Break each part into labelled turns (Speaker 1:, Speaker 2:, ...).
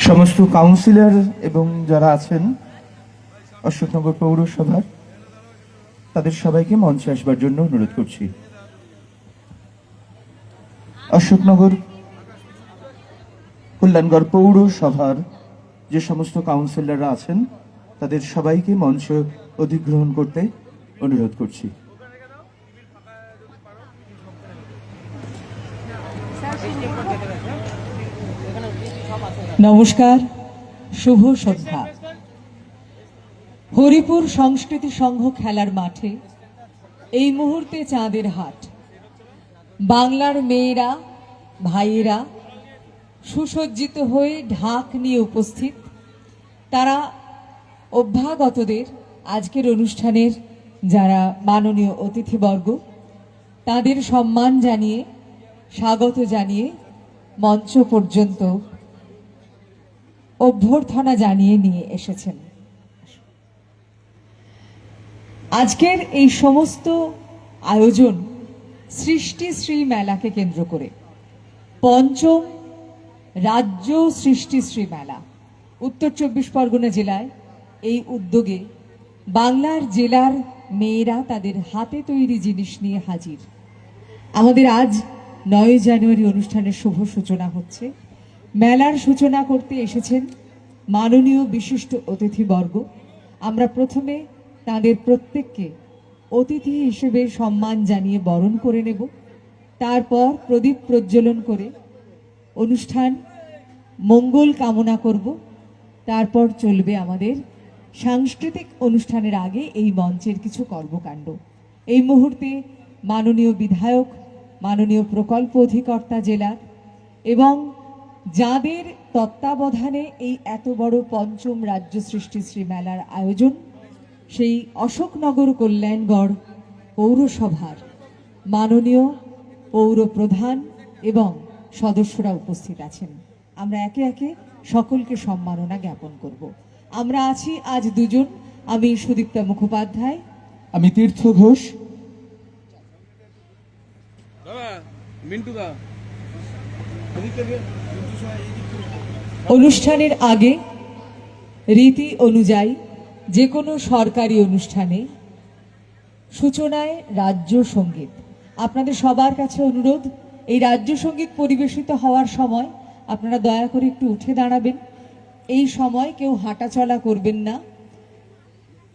Speaker 1: সমস্ত কাউন্সিলর এবং যারা আছেন অশোকনগর পৌরসভার তাদের সবাইকে মঞ্চে আসবার জন্য অনুরোধ করছি। অশোকনগর কল্যাণগড় পৌরসভার যে সমস্ত কাউন্সিলররা আছেন তাদের সবাইকে মঞ্চ অধিগ্রহণ করতে অনুরোধ করছি।
Speaker 2: নমস্কার, শুভ সন্ধ্যা। হরিপুর সংস্কৃতি সংঘ খেলার মাঠে এই মুহূর্তে চাঁদের হাট। বাংলার মেয়েরা, ভাইয়েরা সুসজ্জিত হয়ে ঢাক নিয়ে উপস্থিত। তারা অভ্যাগতদের আজকের অনুষ্ঠানের যারা মাননীয় অতিথিবর্গ তাদের সম্মান জানিয়ে, স্বাগত জানিয়ে মঞ্চ পর্যন্ত অভ্যর্থনা জানিয়ে নিয়ে এসেছেন। আজকের এই সমস্ত আয়োজন সৃষ্টিশ্রী মেলাকে কেন্দ্র করে, পঞ্চম রাজ্য সৃষ্টিশ্রী মেলা উত্তর ২৪ পরগনা জেলায় এই উদ্যোগে বাংলার জেলার মেয়েরা তাদের হাতে তৈরি জিনিস নিয়ে হাজির। আমাদের আজ ৯ জানুয়ারি অনুষ্ঠানের শুভ সূচনা হচ্ছে। মেলার সূচনা করতে এসেছেন মাননীয় বিশিষ্ট অতিথিবর্গ। আমরা প্রথমে তাদের প্রত্যেককে অতিথি হিসেবে সম্মান জানিয়ে বরণ করে নেব, তারপর প্রদীপ প্রজ্বলন করে অনুষ্ঠান মঙ্গল কামনা করব। তারপর চলবে আমাদের সাংস্কৃতিক অনুষ্ঠানের আগে এই মঞ্চের কিছু কর্মকাণ্ড। এই মুহূর্তে মাননীয় বিধায়ক, মাননীয় প্রকল্প অধিকর্তা জেলার এবং যাদের তত্ত্বাবধানে এই এত বড় পঞ্চম রাজ্য সৃষ্টিশ্রী মেলার আয়োজন, সেই অশোকনগর কল্যাণগড় পৌরসভার মাননীয় পৌর প্রধান এবং সদস্যরা উপস্থিত আছেন। আমরা একে একে সকলকে সম্মাননা জ্ঞাপন করব। আমরা আছি আজ দুজন, আমি সুদীপ্তা মুখোপাধ্যায়,
Speaker 1: আমি তীর্থ ঘোষ।
Speaker 2: অনুষ্ঠানের আগে রীতি অনুযায়ী যে কোনো সরকারি অনুষ্ঠানে সূচনায় রাজ্য সঙ্গীত। আপনাদের সবার কাছে অনুরোধ, এই রাজ্য সঙ্গীত পরিবেশিত হওয়ার সময় আপনারা দয়া করে একটু উঠে দাঁড়াবেন। এই সময় কেউ হাঁটাচলা করবেন না।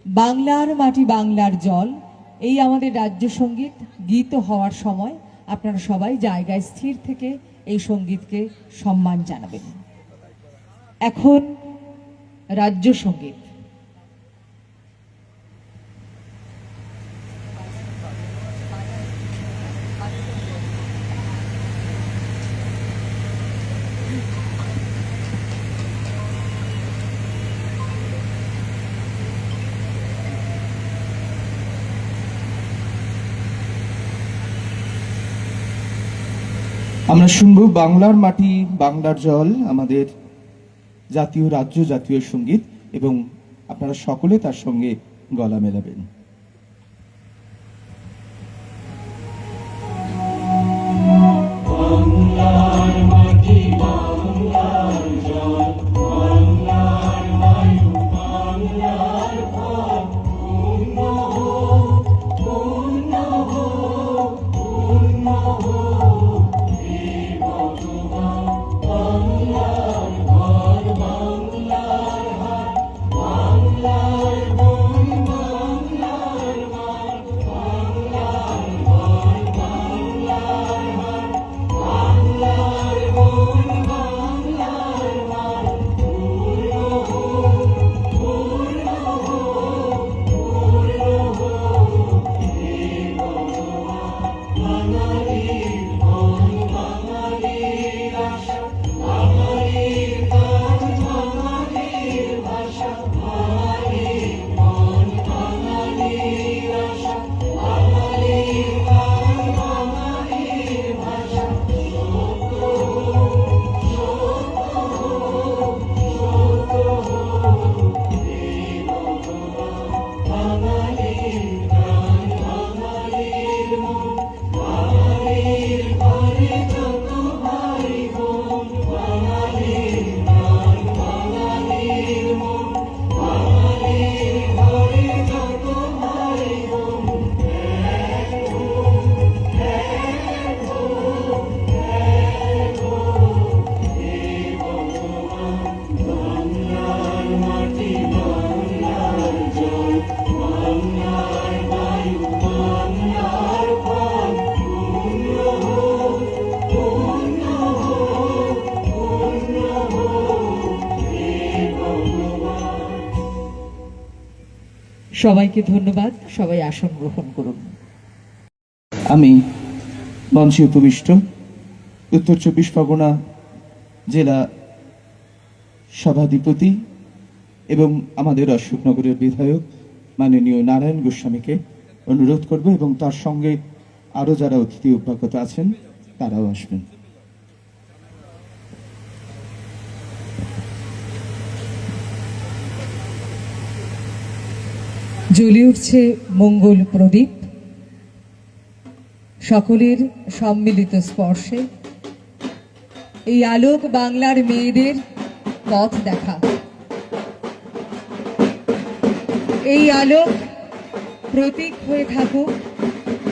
Speaker 2: বাংলার মাটি বাংলার জল, এই আমাদের রাজ্য সঙ্গীত গীত হওয়ার সময় আপনারা সবাই জায়গায় স্থির থেকে এই সঙ্গীতকে সম্মান জানাবেন। এখন রাজ্য সঙ্গীত।
Speaker 1: আমরা শুনব বাংলার মাটি বাংলার জল, আমাদের জাতীয় রাজ্য জাতীয় সঙ্গীত, এবং আপনারা সকলে তার সঙ্গে গলা মেলাবেন। বাংলার মাটি বাংলার জল, বাংলার বায়ু বাংলার ফল, পূর্ণ হোক পূর্ণ হোক পূর্ণ হোক
Speaker 2: সবাইকে ধন্যবাদ। সবাই আসন গ্রহণ করুন।
Speaker 1: আমি মঞ্চে উপবিষ্ট উত্তর চব্বিশ পরগনা জেলা সভাধিপতি এবং আমাদের অশোকনগরের বিধায়ক মাননীয় নারায়ণ গোস্বামীকে অনুরোধ করব এবং তার সঙ্গে আরো যারা অতিথি অভ্যাগত আছেন তারাও আসবেন।
Speaker 2: জ্বলে উঠছে মঙ্গল প্রদীপ, সকলের সম্মিলিত স্পর্শে এই আলোক বাংলার মেয়েদের পথ দেখা। এই আলোক প্রতীক হয়ে থাকুক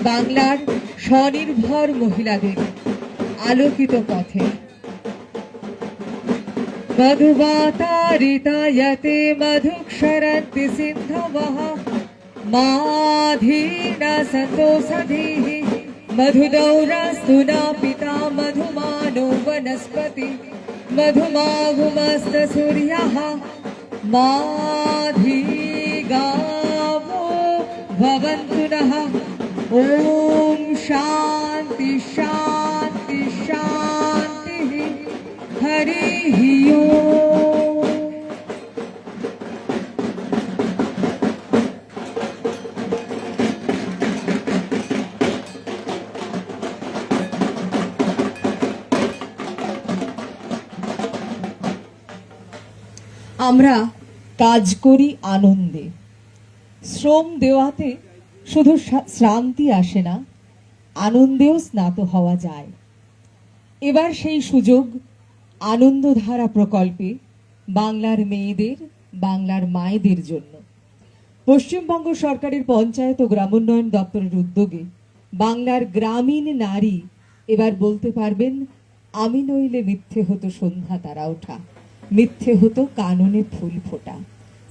Speaker 2: বাংলার স্বনির্ভর মহিলাদের আলোকিত পথে। মধুবাতারিতায়তে মধুক্ষরন্তি সিন্ধবঃ মাধীনা সন্তোষধীঃ মধুদৌরাস্তু না পিতা মধুমানো বনস্পতি মধুমাগুমস্ত সূর্যঃ মাধী গাवो ভবন্তু নঃ। ওম শান্তি শান্তি শান্তি হরি ওম। আমরা কাজ করি আনন্দে। শ্রম দেওয়াতে শুধু শ্রান্তি আসে না, আনন্দেও স্নাত হওয়া যায়। এবার সেই সুযোগ আনন্দধারা প্রকল্পে বাংলার মেয়েদের, বাংলার মায়েদের জন্য পশ্চিমবঙ্গ সরকারের পঞ্চায়েত ও গ্রামোন্নয়ন দপ্তরের উদ্যোগে বাংলার গ্রামীণ নারী এবার বলতে পারবেন, আমি নইলে মিথ্যে হতো সন্ধ্যা তারা ওঠা, মিথ্যে হতো কাননে ফুল ফোটা।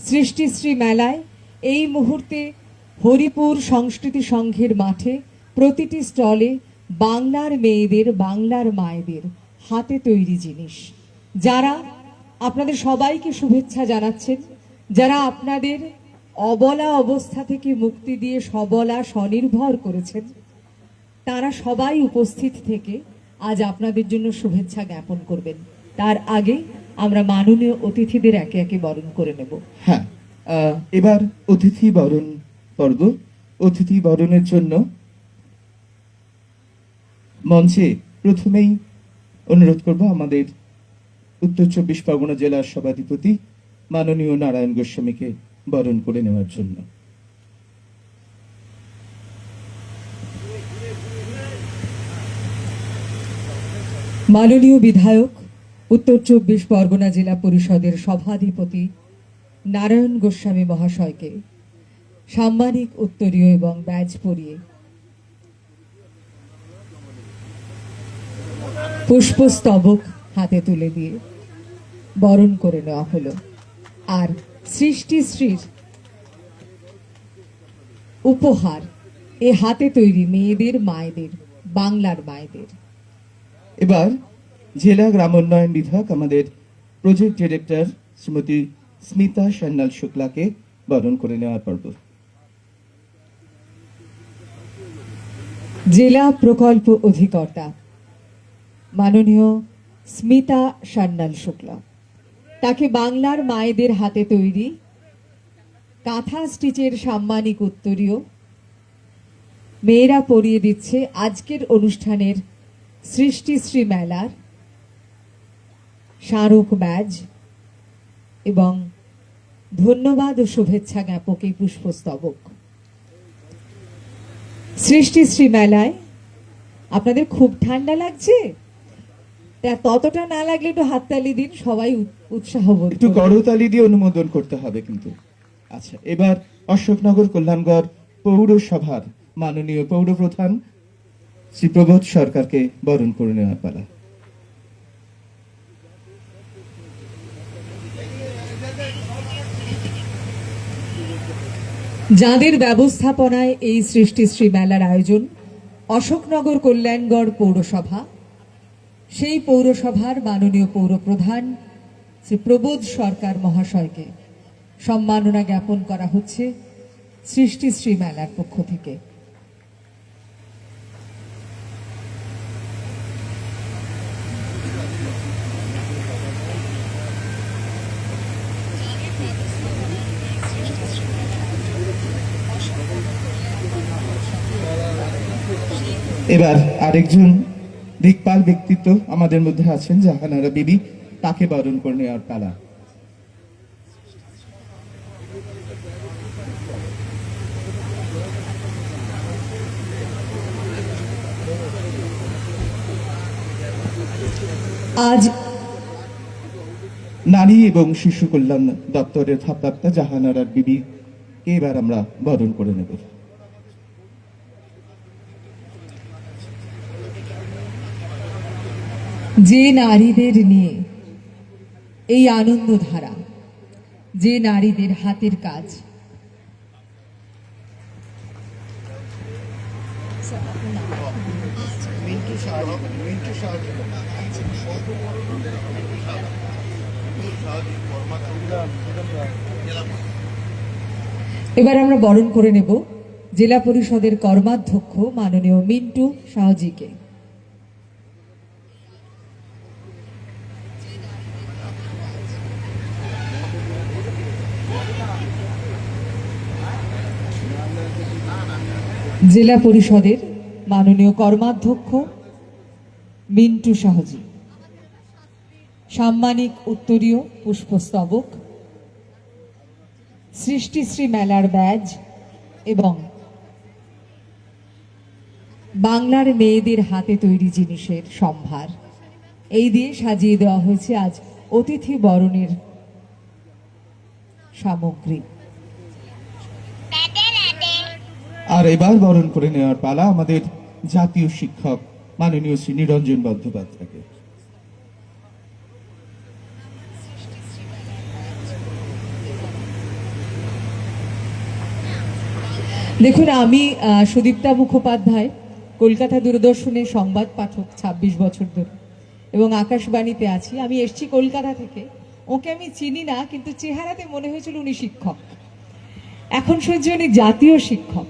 Speaker 2: সৃষ্টিশ্রী মেলায় এই মুহূর্তে হরিপুর সংস্কৃতি সংঘের মাঠে প্রতিটি স্টলে বাংলার মেয়েদের, বাংলার মায়েদের হাতে তৈরি জিনিস, যারা আপনাদের সবাইকে শুভেচ্ছা জানাচ্ছেন, যারা আপনাদের অবলা অবস্থা থেকে মুক্তি দিয়ে সবলা স্বনির্ভর করেছেন, তারা সবাই উপস্থিত থেকে আজ আপনাদের জন্য শুভেচ্ছা জ্ঞাপন করবেন। তার আগে আমরা মাননীয় অতিথিদের একে একে বরণ করে নেব।
Speaker 1: হ্যাঁ, এবার অতিথি বরণ পর্ব। অতিথি বরণের জন্য মঞ্চে প্রথমেই অনুরোধ করব আমাদের উত্তর চব্বিশ পরগনা জেলার সভাধিপতি মাননীয় নারায়ণ গোস্বামীকে বরণ করে নেওয়ার জন্য।
Speaker 2: মাননীয় বিধায়ক, উত্তর চব্বিশ পরগনা জেলা পরিষদের সভাধিপতি নারায়ণ গোস্বামী মহাশয়কে সাম্মানিক উত্তরীয় এবং ব্যাজ পরিয়ে পুষ্পস্তবক হাতে তুলে দিয়ে বরণ করে নেওয়া হলো। আর সৃষ্টিশ্রীর উপহার এ হাতে তৈরি মেয়েদের, মায়েদের, বাংলার মায়েদের।
Speaker 1: এবার জেলা গ্রামোন্নয়ন বিভাগ আমাদের প্রজেক্ট ডিরেক্টর শ্রীমতী স্মিতা সান্যাল শুক্লাকে বরণ করে নেওয়ার পর্ব।
Speaker 2: জেলা প্রকল্প অধিকর্তা মাননীয় স্মিতা সান্যাল শুক্লা, তাকে বাংলার মায়েদের হাতে তৈরি কাঁথা স্টিচের সাম্মানিক উত্তরীয় মেয়েরা পরিয়ে দিচ্ছে আজকের অনুষ্ঠানের সৃষ্টিশ্রী মেলার স্মারক ব্যাজ এবং ধন্যবাদ ও শুভেচ্ছা জ্ঞাপক এই পুষ্পস্তবক। সৃষ্টিশ্রী মেলায় আপনাদের খুব ঠান্ডা লাগছে? ততটা না লাগলে একটু হাততালি দিন, সবাই উৎসাহ বোধ
Speaker 1: একটু
Speaker 2: করবে।
Speaker 1: করতালি দিয়ে অনুমোদন করতে হবে কিন্তু। আচ্ছা, এবার অশোকনগর কল্যাণগড় পৌরসভার মাননীয় পৌর প্রধান শ্রী প্রবোধ সরকারকে বরণ করে নেওয়ার পালা।
Speaker 2: যাদের ব্যবস্থাপনায় এই সৃষ্টিশ্রী মেলার আয়োজন, অশোকনগর কল্যাণগড় পৌরসভা, সেই পৌরসভার মাননীয় পৌর প্রধান শ্রী প্রবোধ সরকার মহাশয়কে সম্মাননা জ্ঞাপন করা হচ্ছে সৃষ্টিশ্রী মেলার পক্ষ থেকে।
Speaker 1: এবার আরেকজন দিকপাল ব্যক্তিত্ব আমাদের মধ্যে আছেন, জাহানারা বিবি, তাকে বরণ করে নেওয়ার পালা।
Speaker 2: আজ
Speaker 1: নারী এবং শিশু কল্যাণ দপ্তরের ভারপ্রাপ্তা জাহানারা বিবিকে এবার আমরা বরণ করে নেব।
Speaker 2: যে নারীদের নিয়ে এই আনন্দধারা, যে নারীদের হাতের কাজ, এবার আমরা বরণ করে নেব জেলা পরিষদের কর্মাধ্যক্ষ মাননীয় মিন্টু শাহজিকে। জেলা পরিষদের মাননীয় কর্মাধ্যক্ষ মিন্টু শাহজি সাম্মানিক উত্তরীয় পুষ্পস্তবক, সৃষ্টিশ্রী মেলার ব্যাজ এবং বাংলার মেয়েদের হাতে তৈরি জিনিসের সম্ভার এই দিয়ে সাজিয়ে দেওয়া হয়েছে আজ অতিথি বরণের সামগ্রী।
Speaker 1: আর এবার বরণ করে নেওয়ার পালা আমাদের জাতীয় শিক্ষক মাননীয় শ্রী নিরঞ্জন বন্দ্যোপাধ্যায়কে।
Speaker 2: দেখুন, আমি সুদীপ্তা মুখোপাধ্যায়, কলকাতা দূরদর্শনের সংবাদ পাঠক ২৬ বছর ধরে এবং আকাশবাণীতে আছি। আমি এসছি কলকাতা থেকে। ওকে আমি চিনি না, কিন্তু চেহারাতে মনে হয়েছিল উনি শিক্ষক। এখন শুনছি উনি জাতীয় শিক্ষক।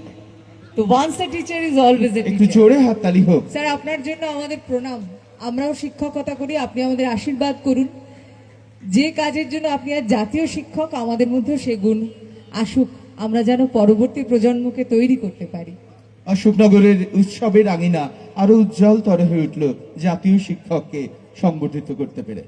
Speaker 2: তো once a teacher is always a
Speaker 1: একটু
Speaker 2: টিচার।
Speaker 1: জোরে হাততালি হোক।
Speaker 2: স্যার, আপনার জন্য আমাদের প্রণাম। আমরাও শিক্ষকতা করি, আপনি আমাদের আশীর্বাদ করুন। যে কাজের জন্য আপনি আজ জাতীয় শিক্ষক, আমাদের মধ্যেও সে গুণ আসুক, আমরা যেন পরবর্তী প্রজন্মকে তৈরি করতে পারি।
Speaker 1: অশোকনগরের উৎসবের আঙিনা আরো উজ্জ্বলতর হয়ে উঠল জাতীয় শিক্ষককে সংগঠিত করতে পেরে।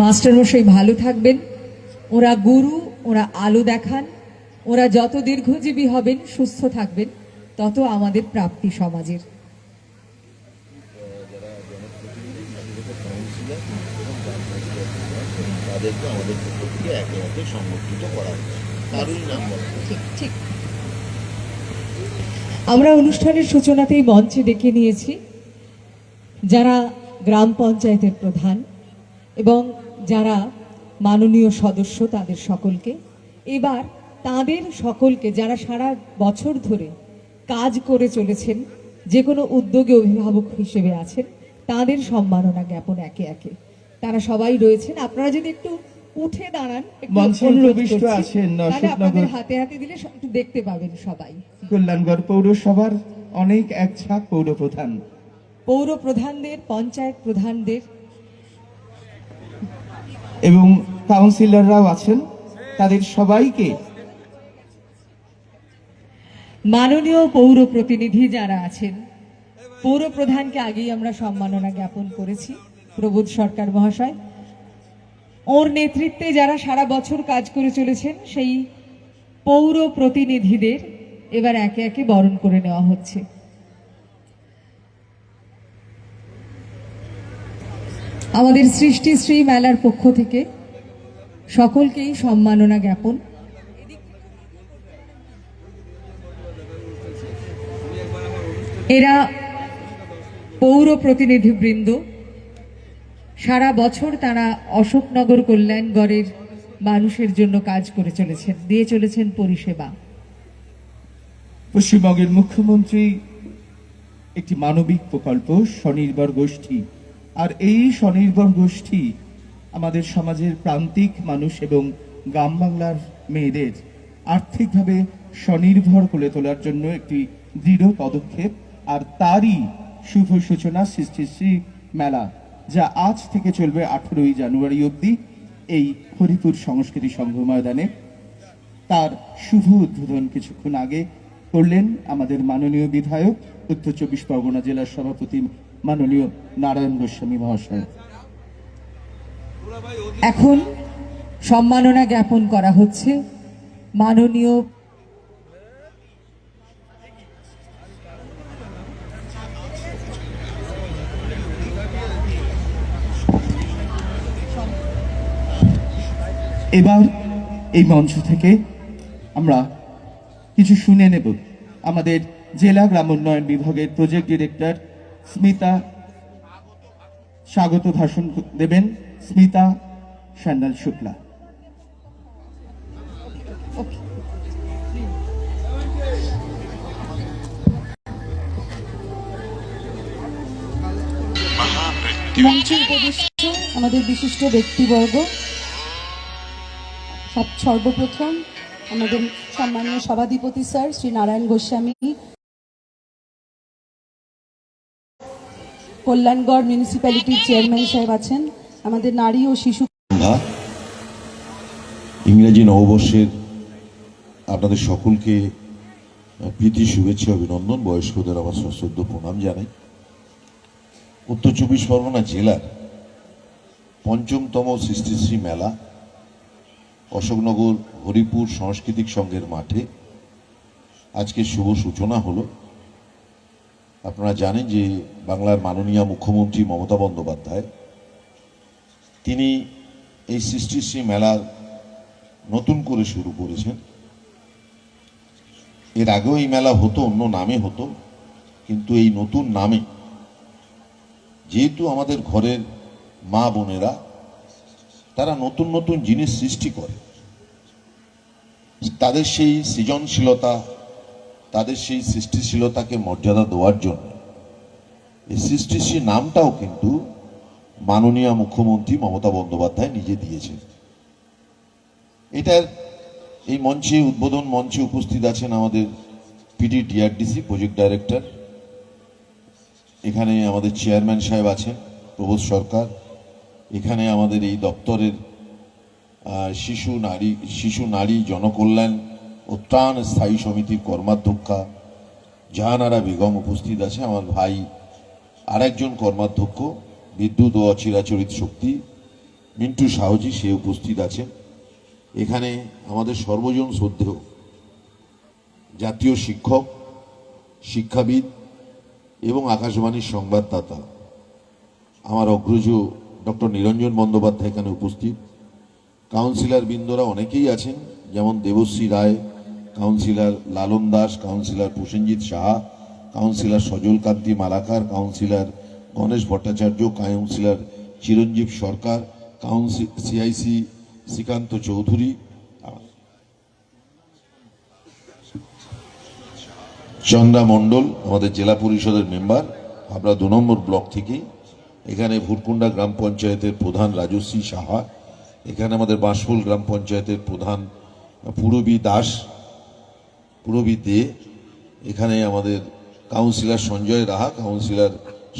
Speaker 2: মাস্টারমশাই ভালো থাকবেন। ওরা গুরু, ওরা আলো দেখান। ওরা যত দীর্ঘজীবী হবেন, সুস্থ থাকবেন, তত আমাদের প্রাপ্তি সমাজের।
Speaker 3: তাদেরকে আমাদের পক্ষ থেকে একে একে সংগঠিত করা হবে। তারই নাম
Speaker 2: ঠিক ঠিক। আমরা অনুষ্ঠানের সূচনাতেই মঞ্চে ডেকে নিয়েছি যারা গ্রাম পঞ্চায়েতের প্রধান এবং যারা মাননীয় সদস্য, তাদের সকলকে। এবার তাদের সকলকে যারা সারা বছর ধরে কাজ করে চলেছেন, যে কোনো উদ্যোগে অভিভাবক হিসেবে আছেন, তাদের সম্মাননা জ্ঞাপন একে একে। তারা সবাই রয়েছেন। আপনারা যদি একটু উঠে দাঁড়ান, একটু
Speaker 1: মঞ্চে
Speaker 2: অনুরোধ
Speaker 1: উপবিষ্ট
Speaker 2: করছি,
Speaker 1: আছেন
Speaker 2: তাহলে আপনাদের
Speaker 1: অশোকনগর
Speaker 2: হাতে হাতে দিলে একটু দেখতে পাবেন সবাই।
Speaker 1: কল্যাণগড় পৌরসভার অনেক এক ঝাঁক পৌর প্রধান,
Speaker 2: পৌর প্রধানদের, পঞ্চায়েত প্রধানদের
Speaker 1: এবং কাউন্সিলররাও আছেন। তাদের সবাইকে,
Speaker 2: মাননীয় পৌর প্রতিনিধি যারা আছেন, পৌর প্রধানকে আগেই আমরা সম্মাননা জ্ঞাপন করেছি, প্রবোধ সরকার মহাশয়। ওর নেতৃত্বে যারা সারা বছর কাজ করে চলেছেন, সেই পৌর প্রতিনিধিদের এবার একে একে বরণ করে নেওয়া হচ্ছে। আমাদের সৃষ্টিশ্রী মেলার পক্ষ থেকে সকলকেই সম্মাননা জ্ঞাপন। এরা পৌর প্রতিনিধিবৃন্দ, সারা বছর তারা অশোকনগর কল্যাণগড়ের মানুষের জন্য কাজ করে চলেছেন, দিয়ে চলেছেন পরিষেবা।
Speaker 1: পশ্চিমবঙ্গের মুখ্যমন্ত্রী একটি মানবিক প্রকল্প স্বনির্ভর গোষ্ঠী, আর এই স্বনির্ভর গোষ্ঠী আমাদের সমাজের প্রান্তিক মানুষ এবং গ্রাম বাংলার মেয়েদের আর্থিকভাবে স্বনির্ভর করে তোলার জন্য একটি দৃঢ় পদক্ষেপ। আর তারই শুভ সূচনা সৃষ্টিশ্রী মেলা, যা আজ থেকে চলবে 18ই জানুয়ারি অবধি এই হরিপুর সংস্কৃতি সংঘ ময়দানে। তার শুভ উদ্বোধন কিছুক্ষণ আগে করলেন আমাদের মাননীয় বিধায়ক, উত্তর 24 পরগনা জেলার সভাপতি মাননীয় নারায়ণ গোস্বামী মহাশয়।
Speaker 2: এখন সম্মাননা জ্ঞাপন করা হচ্ছে মাননীয়
Speaker 1: এবার এই মঞ্চ থেকে আমরা কিছু শুনে নেব। আমাদের জেলা গ্রাম উন্নয়ন বিভাগের প্রজেক্ট ডিরেক্টর স্মিতা স্বাগত ভাষণ দেবেন, স্মিতা সান্যাল শুক্লা।
Speaker 4: মঞ্চে উপবিষ্ট আমাদের বিশিষ্ট ব্যক্তিবর্গ, সর্বপ্রথম আমাদের সম্মানীয় সভাধিপতি স্যার শ্রী নারায়ণ গোস্বামী, কল্যাণগড় মিউনিসিপ্যালিটির চেয়ারম্যান সাহেব আছেন, আমাদের নারী ও শিশু
Speaker 5: ইংরেজি নববর্ষের আপনাদের সকলকে প্রীতি শুভেচ্ছা অভিনন্দন। বয়স্কদের আমার সশ্রদ্ধ প্রণাম জানাই। উত্তর 24 পরগনা জেলার ৫ম সৃষ্টিশ্রী মেলা অশোকনগর হরিপুর সাংস্কৃতিক সংঘের মাঠে আজকে শুভ সূচনা হলো। আপনারা জানেন যে বাংলার মাননীয় মুখ্যমন্ত্রী মমতা বন্দ্যোপাধ্যায় তিনি এই সৃষ্টিশ্রী মেলা নতুন করে শুরু করেছেন। এর আগেও এই মেলা হতো, অন্য নামে হতো, কিন্তু এই নতুন নামে যেহেতু আমাদের ঘরের মা বোনেরা তারা নতুন নতুন জিনিস সৃষ্টি করে, তাদের সেই সৃজনশীলতা, তাদের সেই সৃষ্টিশীলতাকে মর্যাদা দেওয়ার জন্য এই সৃষ্টিশ্রী নামটাও কিন্তু মাননীয় মুখ্যমন্ত্রী মমতা বন্দ্যোপাধ্যায় নিজে দিয়েছেন। এটার এই মঞ্চে উদ্বোধন মঞ্চে উপস্থিত আছেন আমাদের পিডি ডিআরডিসি প্রজেক্ট ডাইরেক্টর, এখানে আমাদের চেয়ারম্যান সাহেব আছেন প্রবোধ সরকার, এখানে আমাদের এই দপ্তরের শিশু নারী জনকল্যাণ ও ত্রাণ স্থায়ী সমিতির কর্মাধ্যক্ষা জাহানারা বেগম উপস্থিত আছে, আমার ভাই আরেকজন কর্মাধ্যক্ষ বিদ্যুৎ ও অচিরাচরিত শক্তি মিন্টু সাহজি, সে উপস্থিত আছেন। এখানে আমাদের সর্বজন শ্রদ্ধেয় জাতীয় শিক্ষক, শিক্ষাবিদ এবং আকাশবাণীর সংবাদদাতা আমার অগ্রজ ডক্টর নিরঞ্জন বন্দ্যোপাধ্যায় এখানে উপস্থিত। কাউন্সিলর বৃন্দরা অনেকেই আছেন, যেমন দেবশ্রী রায়, কাউন্সিলর লালন দাস, কাউন্সিলর প্রসেনজিৎ সাহা, কাউন্সিলর সজল কান্তি মালাকার, কাউন্সিলর গণেশ ভট্টাচার্য, কাউন্সিলর চিরঞ্জীব সরকার, সিআইসি শ্রীকান্ত চৌধুরী, চন্দ্রা মণ্ডল আমাদের জেলা পরিষদের মেম্বার আমরা 2 নম্বর ব্লক থেকে, এখানে ভুরকুন্ডা গ্রাম পঞ্চায়েতের প্রধান রাজশ্রী সাহা, এখানে আমাদের বাঁশফুল গ্রাম পঞ্চায়েতের প্রধান পুরবী দে, এখানে আমাদের কাউন্সিলর সঞ্জয় রাহা, কাউন্সিলর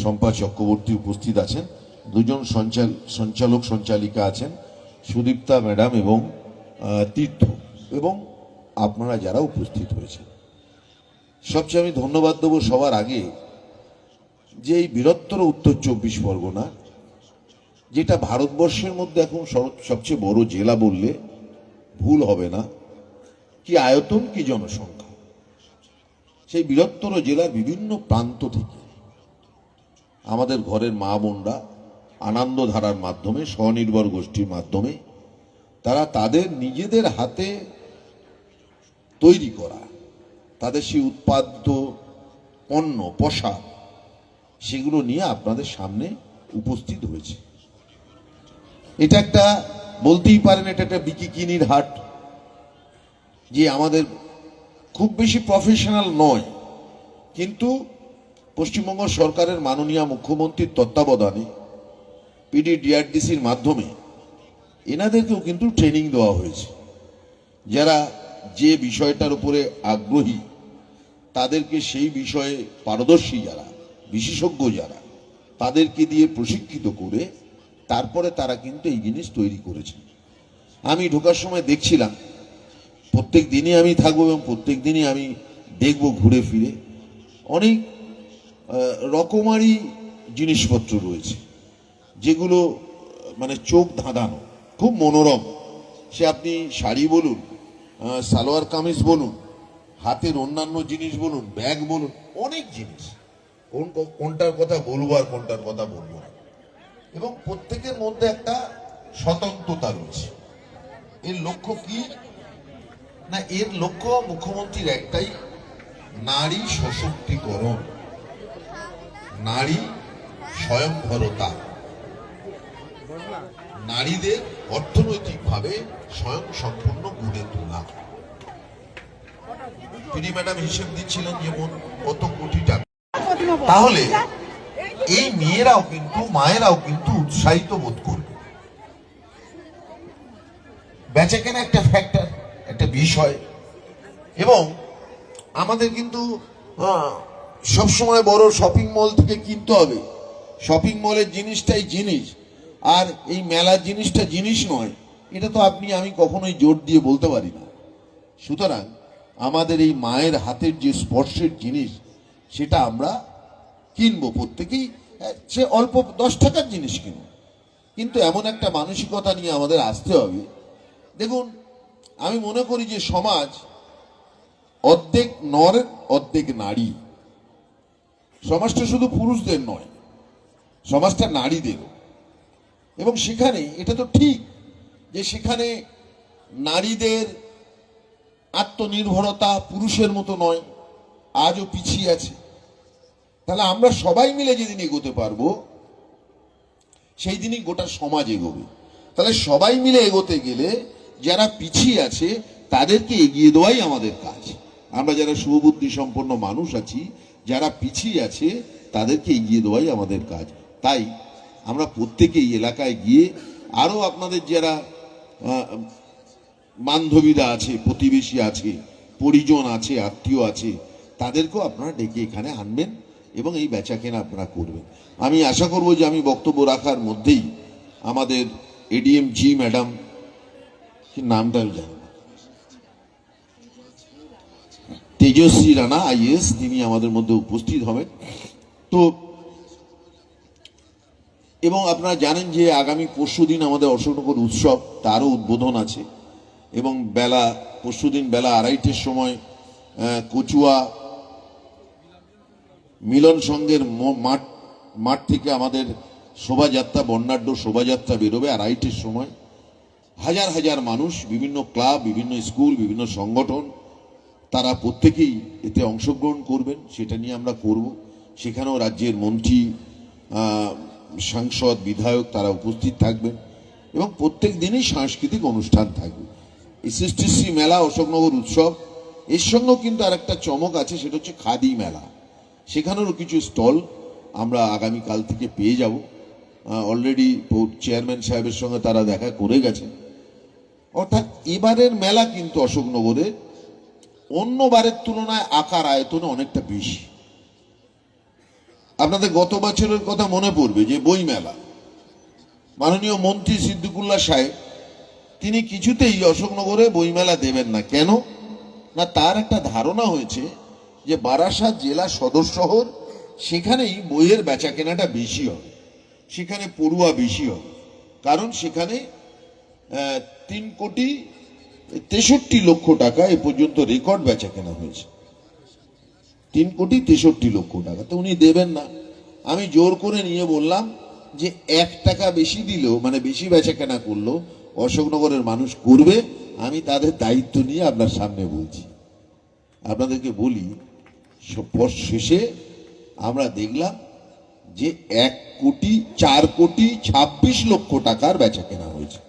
Speaker 5: শম্পা চক্রবর্তী উপস্থিত আছেন, 2জন সঞ্চালক সঞ্চালিকা আছেন, সুদীপ্তা ম্যাডাম এবং তীর্থ, এবং আপনারা যারা উপস্থিত হয়েছেন। সবচেয়ে আমি ধন্যবাদ দেবো সবার আগে যে এই বৃহত্তর উত্তর 24 পরগনা, যেটা ভারতবর্ষের মধ্যে এখন সবচেয়ে বড় জেলা বললে ভুল হবে না, কি আয়তন কি জনসংখ্যা, সেই বৃহত্তর জেলার বিভিন্ন প্রান্ত থেকে আমাদের ঘরের মা বোনরা আনন্দধারার মাধ্যমে, স্বনির্ভর গোষ্ঠীর মাধ্যমে তারা তাদের নিজেদের হাতে তৈরি করা তাদের সেই উৎপাদিত পণ্য পোশাক সেগুলো নিয়ে আপনাদের সামনে উপস্থিত হয়েছে। এটা একটা বলতেই পারেন এটা একটা বিকিকিনির হাট, যে আমাদের খুব বেশি প্রফেশনাল নয়, কিন্তু পশ্চিমবঙ্গ সরকারের মাননীয় মুখ্যমন্ত্রীর তত্ত্বাবধানে পিডিডিআরডিসির মাধ্যমে এনাদেরকেও কিন্তু ট্রেনিং দেওয়া হয়েছে। যারা যে বিষয়টার উপরে আগ্রহী তাদেরকে সেই বিষয়ে পারদর্শী যারা, বিশেষজ্ঞ যারা, তাদেরকে দিয়ে প্রশিক্ষিত করে তারপরে তারা কিন্তু এই জিনিস তৈরি করেছে। আমি ঢোকার সময় দেখছিলাম, প্রত্যেক দিনই আমি থাকবো এবং প্রত্যেক দিনই আমি দেখব ঘুরে ফিরে, অনেক রকমারি জিনিসপত্র রয়েছে যেগুলো মানে চোখ ধাঁধানো, খুব মনোরম। সে আপনি শাড়ি বলুন, সালোয়ার কামিজ বলুন, হাতের অন্যান্য জিনিস বলুন, ব্যাগ বলুন, অনেক জিনিস, কোনটার কথা বলবো আর কোনটার কথা বলবো না। এবং প্রত্যেকের মধ্যে একটা স্বতন্ত্রতা রয়েছে। এর লক্ষ্য কি না, এর লক্ষ্য মুখ্যমন্ত্রীর একটাই, নারী সশক্তিকরণ, নারী স্বয়ংভরতা, নারীদের অর্থনৈতিকভাবে স্বয়ং সম্পূর্ণ গড়ে তোলা। তিনি ম্যাডাম হিসেব দিচ্ছিলেন যে কত কোটি টাকা। তাহলে এই মেয়েরাও কিন্তু, মায়েরাও কিন্তু উৎসাহিত বোধ করবে। বেচাকেনা একটা ফ্যাক্টর, একটা বিষয়। এবং আমাদের কিন্তু সবসময় বড় শপিং মল থেকে কিনতে হবে, শপিং মলের জিনিসটাই জিনিস আর এই মেলার জিনিসটা জিনিস নয়, এটা তো আপনি আমি কখনোই জোর দিয়ে বলতে পারি না। সুতরাং আমাদের এই মায়ের হাতের যে স্পর্শের জিনিস সেটা আমরা কিনবো প্রত্যেকেই, সে অল্প 10 টাকার জিনিস কিনবো, কিন্তু এমন একটা মানসিকতা নিয়ে আমাদের আসতে হবে। দেখুন, আমি মনে করি যে সমাজ অর্ধেক নর অর্ধেক নারী। সমাজটা শুধু পুরুষদের নয়, সমাজটা নারীদেরও। এবং সেখানে এটা তো ঠিক যে সেখানে নারীদের আত্মনির্ভরতা পুরুষের মতো নয়, আজও পিছিয়ে আছে। তাহলে আমরা সবাই মিলে যেদিন এগোতে পারবো সেই দিনই গোটা সমাজ এগোবে। তাহলে সবাই মিলে এগোতে গেলে যারা পিছিয়ে আছে তাদেরকে এগিয়ে দেওয়াই আমাদের কাজ। আমরা যারা শুভবুদ্ধি সম্পন্ন মানুষ আছি, যারা পিছিয়ে আছে তাদেরকে এগিয়ে দেওয়াই আমাদের কাজ। তাই আমরা প্রত্যেকেই এলাকায় গিয়ে আরো আপনাদের যারা বান্ধবীরা আছে, প্রতিবেশী আছে, পরিজন আছে, আত্মীয় আছে, তাদেরকেও আপনারা ডেকে এখানে আনবেন এবং এই বেচাকেনা আপনারা করবেন। আমি আশা করব যে আমি বক্তব্য রাখার মধ্যেই আমাদের এডিএম জি ম্যাডাম, নামটা আমি জানি না, তেজস্বী রানা আইএস, তিনি আমাদের মধ্যে উপস্থিত হবেন। তো এবং আপনারা জানেন যে আগামী পরশুদিন আমাদের অশোকনগর উৎসব, তারও উদ্বোধন আছে। এবং পরশুদিন বেলা 2:30টার সময় কচুয়া মিলন সংঘের মাঠ থেকে আমাদের শোভাযাত্রা, বর্ণাঢ্য শোভাযাত্রা বেরোবে 2:30টার সময়। হাজার হাজার মানুষ, বিভিন্ন ক্লাব, বিভিন্ন স্কুল, বিভিন্ন সংগঠন, তারা প্রত্যেকেই এতে অংশগ্রহণ করবেন। সেটা নিয়ে আমরা করব। সেখানেও রাজ্যের মন্ত্রী, সাংসদ, বিধায়ক তারা উপস্থিত থাকবেন এবং প্রত্যেক দিনই সাংস্কৃতিক অনুষ্ঠান থাকবে। এই সৃষ্টিশ্রী মেলা, অশোকনগর উৎসব, এর সঙ্গেও কিন্তু আর একটা চমক আছে, সেটা হচ্ছে খাদি মেলা। সেখানেরও কিছু স্টল আমরা আগামীকাল থেকে পেয়ে যাব। অলরেডি চেয়ারম্যান সাহেবের সঙ্গে তারা দেখা করে গেছেন। অর্থাৎ এবারের মেলা কিন্তু অশোকনগরে অন্য বারের তুলনায় আকার আয়তনে অনেকটা বেশি। আপনাদের গত বছরের কথা মনে পড়বে যে বই মেলা, মাননীয় মন্ত্রী সিদ্দিকুল্লাহ সাহেব তিনি কিছুতেই অশোকনগরে বইমেলা দেবেন না। কেন না, তার একটা ধারণা হয়েছে যে বারাসাত জেলা সদর শহর, সেখানেই বইয়ের বেচা কেনাটা বেশি হবে, সেখানে পড়ুয়া বেশি হবে। কারণ সেখানে 3,63,00,000 টাকা এ পর্যন্ত রেকর্ড বেচা কেনা হয়েছে। 3,63,00,000 টাকা তো উনি দেবেন না। আমি জোর করে নিয়ে বললাম যে 1 টাকা বেশি দিলেও, মানে বেশি বেচা কেনা করলো অশোকনগরের মানুষ করবে। আমি তাদের দায়িত্ব নিয়ে আপনার সামনে বলছি। আপনাদেরকে বলি, শেষে আমরা দেখলাম যে 1,04,26,00,000 টাকার বেচা কেনা হয়েছে।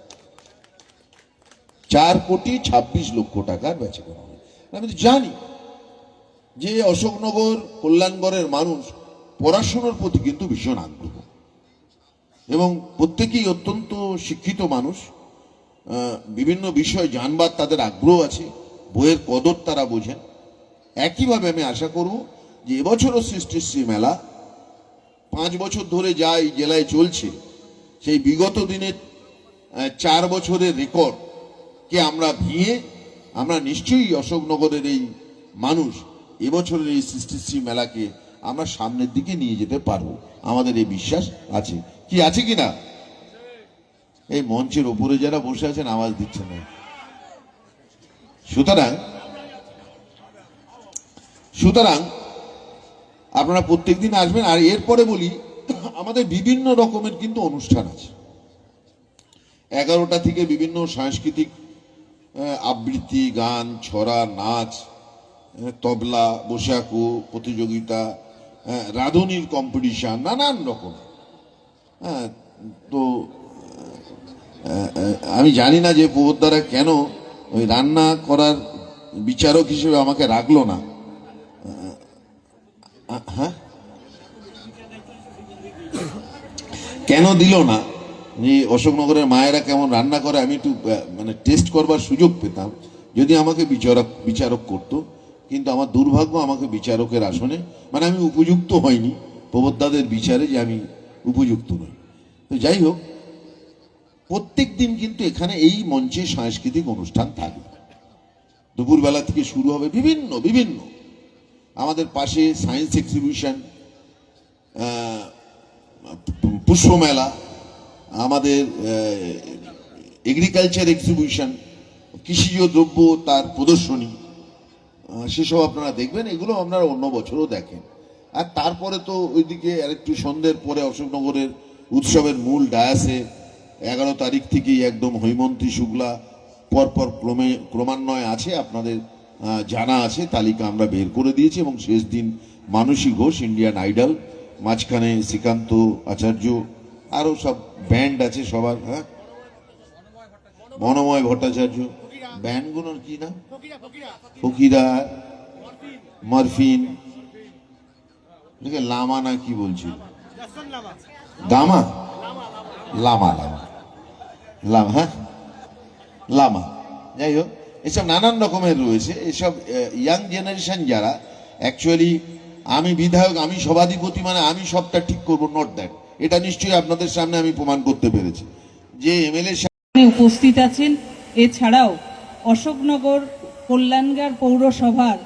Speaker 5: 4,26,00,000 টাকার বেচা কেনা হয়েছে। আমি তো জানি যে অশোকনগর কল্যাণগড়ের মানুষ পড়াশোনার প্রতি কিন্তু ভীষণ আগ্রহ এবং প্রত্যেকেই অত্যন্ত শিক্ষিত মানুষ। বিভিন্ন বিষয় জানবার তাদের আগ্রহ আছে, বইয়ের কদর তারা বোঝেন। একইভাবে আমি আশা করব যে এবছরও সৃষ্টিশ্রী মেলা 5 বছর ধরে যা এই জেলায় চলছে, সেই বিগত দিনের 4 বছরের রেকর্ডকে আমরা ভেঙে আমরা নিশ্চয়ই অশোকনগরের এই মানুষ এবছরের এই সৃষ্টিশ্রী মেলাকে আমরা সামনের দিকে নিয়ে যেতে পারবো, আমাদের এই বিশ্বাস আছে। কি আছে কিনা? এই মঞ্চের উপরে যারা বসে আছেন আওয়াজ দিচ্ছেন না। সুতরাং আপনারা প্রত্যেকদিন আসবেন। আর এরপরে বলি, আমাদের বিভিন্ন রকমের কিন্তু অনুষ্ঠান আছে। 11টা থেকে বিভিন্ন সাংস্কৃতিক আবৃত্তি, গান, ছড়া, নাচ, তবলা, বৈশাখু প্রতিযোগিতা, রাঁধুনির কম্পিটিশন, নানান রকম। তো আমি জানি না যে প্রবোধদারা কেন ওই রান্না করার বিচারক হিসেবে আমাকে রাখলো না। হ্যাঁ, কেন দিল না? যে অশোকনগরের মায়েরা কেমন রান্না করে আমি একটু মানে টেস্ট করবার সুযোগ পেতাম যদি আমাকে বিচারক করতো। কিন্তু আমার দুর্ভাগ্য, আমাকে বিচারকের আসনে মানে আমি উপযুক্ত হইনি প্রবোধদাদের বিচারে, যে আমি উপযুক্ত নই। তো যাই হোক, প্রত্যেক দিন কিন্তু এখানে এই মঞ্চে সাংস্কৃতিক অনুষ্ঠান থাকবে। দুপুরবেলা থেকে শুরু হবে বিভিন্ন বিভিন্ন আমাদের পাশে সায়েন্স এক্সিবিশন, পুষ্পমেলা, আমাদের এগ্রিকালচার এক্সিবিশন, কৃষিজ দ্রব্য তার প্রদর্শনী, সেসব আপনারা দেখবেন। এগুলো আপনারা অন্য বছরও দেখেন। আর তারপরে তো ওইদিকে আরেকটু সন্ধ্যের পরে অশোকনগরের উৎসবের মূল ডায়াসে 11 তারিখ থেকেই একদম হৈমন্তী শুক্লা পরপর ক্রমান্বয়ে আছে, আপনাদের জানা আছে, তালিকা আমরা বের করে দিয়েছি। এবং শেষ দিন মানসী ঘোষ, ইন্ডিয়ান আইডল, মাঝখানে শ্রীকান্ত আচার্য, আরও সব ব্যান্ড আছে সবার। হ্যাঁ, মনোময় ভট্টাচার্য, ব্যান্ডগুলোর কি না, ফকিরা, মরফিন, লামা না কি বলছিল, গামা, লামা লামা লামা, হ্যাঁ লামা, যাই হোক, এসব নানান রকমের রয়েছে। এসব ইয়াং জেনারেশন যারা, অ্যাকচুয়ালি আমি বিধায়ক, আমি সভাধিপতি, মানে আমি সবটা ঠিক করবো, নট দ্যাট। এটা নিশ্চয়ই আপনাদের সামনে আমি প্রমাণ করতে পেরেছি যে এমএলএ
Speaker 6: উপস্থিত আছেন। এছাড়াও অশোকনগর কল্যাণগড় পৌরসভার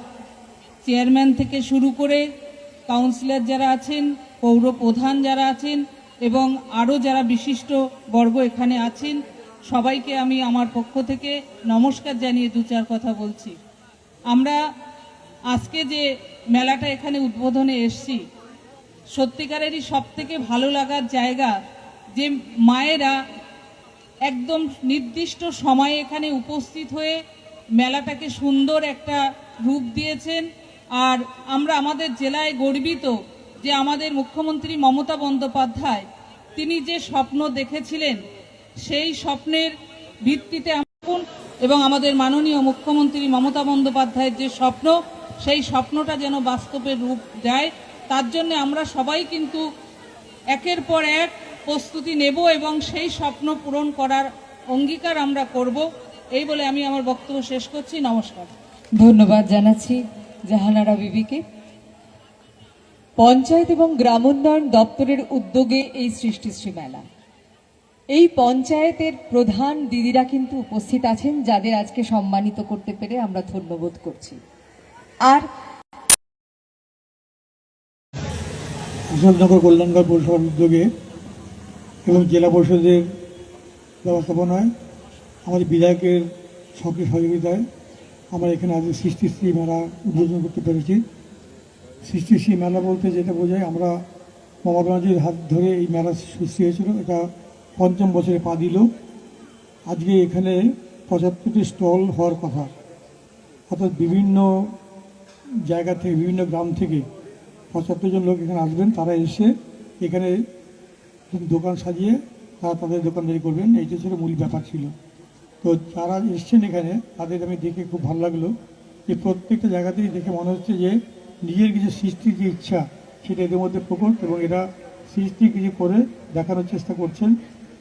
Speaker 6: চেয়ারম্যান থেকে শুরু করে কাউন্সিলর যারা আছেন, পৌর প্রধান যারা আছেন এবং আরও যারা বিশিষ্ট বর্গ এখানে আছেন, সবাইকে আমি আমার পক্ষ থেকে নমস্কার জানিয়ে 2-4 কথা বলছি। আমরা আজকে যে মেলাটা এখানে উদ্বোধনে এসছি, সত্যিকারেরই সবথেকে ভালো লাগার জায়গা যে মায়েরা একদম নির্দিষ্ট সময়ে এখানে উপস্থিত হয়ে মেলাটাকে সুন্দর একটা রূপ দিয়েছেন। আর আমরা আমাদের জেলায় গর্বিত যে আমাদের মুখ্যমন্ত্রী মমতা বন্দ্যোপাধ্যায় তিনি যে স্বপ্ন দেখেছিলেন, সেই স্বপ্নের ভিত্তিতে এবং আমাদের মাননীয় মুখ্যমন্ত্রী মমতা বন্দ্যোপাধ্যায়ের যে স্বপ্ন, সেই স্বপ্নটা যেন বাস্তবে রূপ দেয়, তার জন্য আমরা সবাই কিন্তু একের পর এক প্রস্তুতি নেব এবং সেই স্বপ্ন পূরণ করার অঙ্গীকার আমরা করব। এই বলে আমি আমার বক্তব্য শেষ করছি। নমস্কার।
Speaker 2: ধন্যবাদ জানাচ্ছি জাহানারা বিবিকে। পঞ্চায়েত এবং গ্রামোন্নয়ন দপ্তরের উদ্যোগে এই সৃষ্টিশ্রী মেলা, এই পঞ্চায়েতের প্রধান দিদিরা কিন্তু উপস্থিত আছেন, যাদের আজকে সম্মানিত করতে পেরে আমরা ধন্যবোধ করছি। আর
Speaker 7: অশোকনগর কল্যাণগড় পৌরসভার উদ্যোগে এবং জেলা পরিষদের ব্যবস্থাপনায় আমাদের বিধায়কের সক্রিয় সহযোগিতায় আমরা এখানে আজ সৃষ্টিশ্রী মেলা উদ্বোধন করতে পেরেছি। সৃষ্টিশ্রী মেলা বলতে যেটা বোঝায়, আমরা মমতা ব্যানার্জির হাত ধরে এই মেলা সৃষ্টি হয়েছিল, এটা 5ম বছরে পা দিল। আজকে এখানে 75টি স্টল হওয়ার কথা, অর্থাৎ বিভিন্ন জায়গা থেকে, বিভিন্ন গ্রাম থেকে 75 জন লোক এখানে আসবেন। তারা এসে এখানে দোকান সাজিয়ে তারা তাদের দোকানদারি করবেন, এইটা ছিল মূল ব্যাপার ছিল। তো যারা এসছেন এখানে তাদের আমি দেখে খুব ভালো লাগলো যে প্রত্যেকটা জায়গাতেই দেখে মনে হচ্ছে যে নিজের কিছু সৃষ্টির যে ইচ্ছা সেটা এদের মধ্যে প্রকট, এবং এরা সৃষ্টি কিছু করে দেখানোর চেষ্টা করছেন।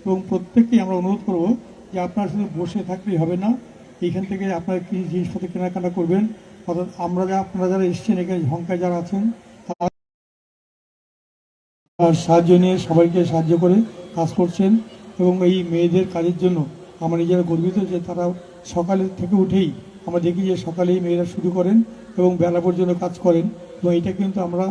Speaker 7: এবং প্রত্যেককেই আমরা অনুরোধ করব যে আপনারা শুধু বসে থাকলেই হবে না, এইখান থেকে আপনারা কি জিনিসপত্র কেনাকাটা করবেন। অর্থাৎ আপনারা যারা এসছেন এখানে ঝঙ্কায় যারা আছেন তার সাহায্য নিয়ে সবাইকে সাহায্য করে কাজ করছেন। এবং এই মেয়েদের কাজের জন্য আমরা নিজেরা গর্বিত যে তারা সকালে থেকে উঠেই আমরা দেখি যে সকালেই মেয়েরা শুরু করেন এবং বেলা পর্যন্ত কাজ করেন। এবং এটা কিন্তু আমরা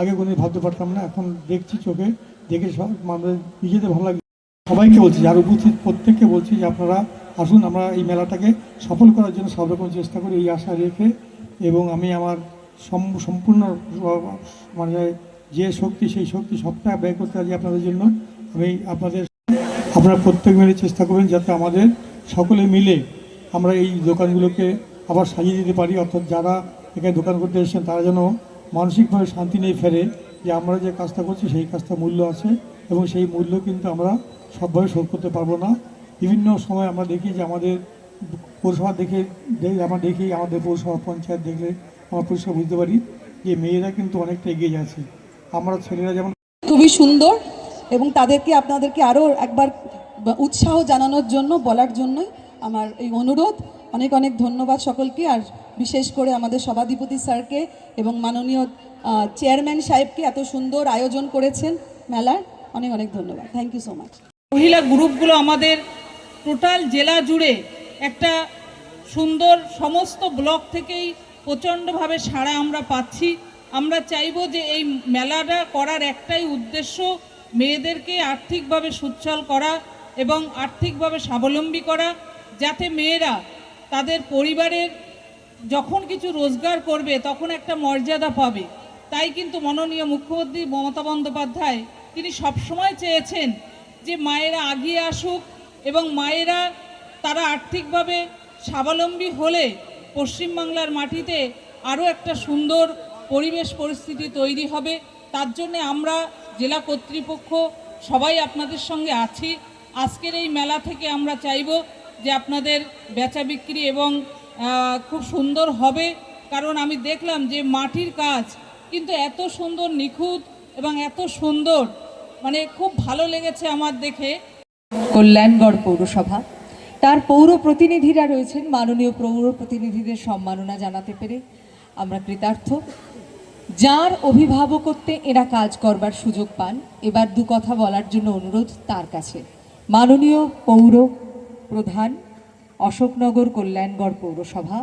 Speaker 7: আগে কোনো ভাবতে পারতাম না, এখন দেখছি চোখে, দেখে সব আমাদের নিজেদের ভালো লাগে। সবাইকে বলছি, যার উপস্থিত প্রত্যেককে বলছি যে আপনারা আসুন, আমরা এই মেলাটাকে সফল করার জন্য সব রকম চেষ্টা করি এই আশা রেখে। এবং আমি আমার সম্পূর্ণ মানে যে শক্তি সেই শক্তি সবটা ব্যয় করতে পারি আপনাদের জন্য। আমি আপনারা প্রত্যেক মিলে চেষ্টা করবেন যাতে আমাদের সকলে মিলে আমরা এই দোকানগুলোকে আবার সাজিয়ে দিতে পারি। অর্থাৎ যারা এখানে দোকান করতে এসেছেন তারা যেন মানসিকভাবে শান্তি নিয়ে ফেরে যে আমরা যে কাজটা করছি সেই কাজটা মূল্য আছে, এবং সেই মূল্য কিন্তু আমরা সবভাবে শোধ করতে পারবো না। বিভিন্ন সময় আমরা দেখি যে আমাদের পৌরসভা আমরা দেখি আমাদের পৌরসভা পঞ্চায়েত দেখলে আমরা পরিষ্কার বুঝতে পারি যে মেয়েরা কিন্তু অনেকটা এগিয়ে যাচ্ছে। আমরা ছেলেরা যেমন
Speaker 4: খুবই সুন্দর, এবং আপনাদেরকে আরও একবার উৎসাহ জানানোর জন্য বলার জন্যই আমার এই অনুরোধ। অনেক অনেক ধন্যবাদ সকলকে, আর বিশেষ করে আমাদের সভাধিপতি স্যারকে এবং মাননীয় চেয়ারম্যান সাহেবকে এত সুন্দর আয়োজন করেছেন মেলার। অনেক অনেক ধন্যবাদ। Thank you so much.
Speaker 6: মহিলা গ্রুপগুলো আমাদের টোটাল জেলা জুড়ে একটা সুন্দর, সমস্ত ব্লক থেকেই প্রচণ্ডভাবে সাড়া আমরা পাচ্ছি। আমরা চাইব যে এই মেলাটা করার একটাই উদ্দেশ্য, মেয়েদেরকে আর্থিকভাবে সচ্ছল করা এবং আর্থিকভাবে স্বাবলম্বী করা, যাতে মেয়েরা তাদের পরিবারের যখন কিছু রোজগার করবে তখন একটা মর্যাদা পাবে। তাই কিন্তু মাননীয় মুখ্যমন্ত্রী মমতা বন্দ্যোপাধ্যায় তিনি সবসময় চেয়েছেন যে মায়েরা এগিয়ে আসুক, এবং মায়েরা তারা আর্থিকভাবে স্বাবলম্বী হলে পশ্চিমবাংলার মাটিতে আরও একটা সুন্দর পরিবেশ পরিস্থিতি তৈরি হবে। তার জন্যে আমরা জেলা কর্তৃপক্ষ সবাই আপনাদের সঙ্গে আছি। আজকের এই মেলা থেকে আমরা চাইব যে আপনাদের বেচা বিক্রি এবং খুব সুন্দর হবে, কারণ আমি দেখলাম যে মাটির কাজ কিন্তু এত সুন্দর নিখুঁত এবং এত সুন্দর, মানে খুব ভালো লেগেছে আমার দেখে।
Speaker 2: কল্যাণগড় পৌরসভা, তার পৌর প্রতিনিধিরা রয়েছেন, মাননীয় পৌর প্রতিনিধিদের সম্মাননা জানাতে পেরে আমরা কৃতার্থ। যার অভিভাবকত্বে এরা কাজ করবার সুযোগ পান, এবার দু কথা বলার জন্য অনুরোধ তার কাছে। মাননীয় পৌর প্রধান, অশোকনগর কল্যাণগড় পৌরসভা।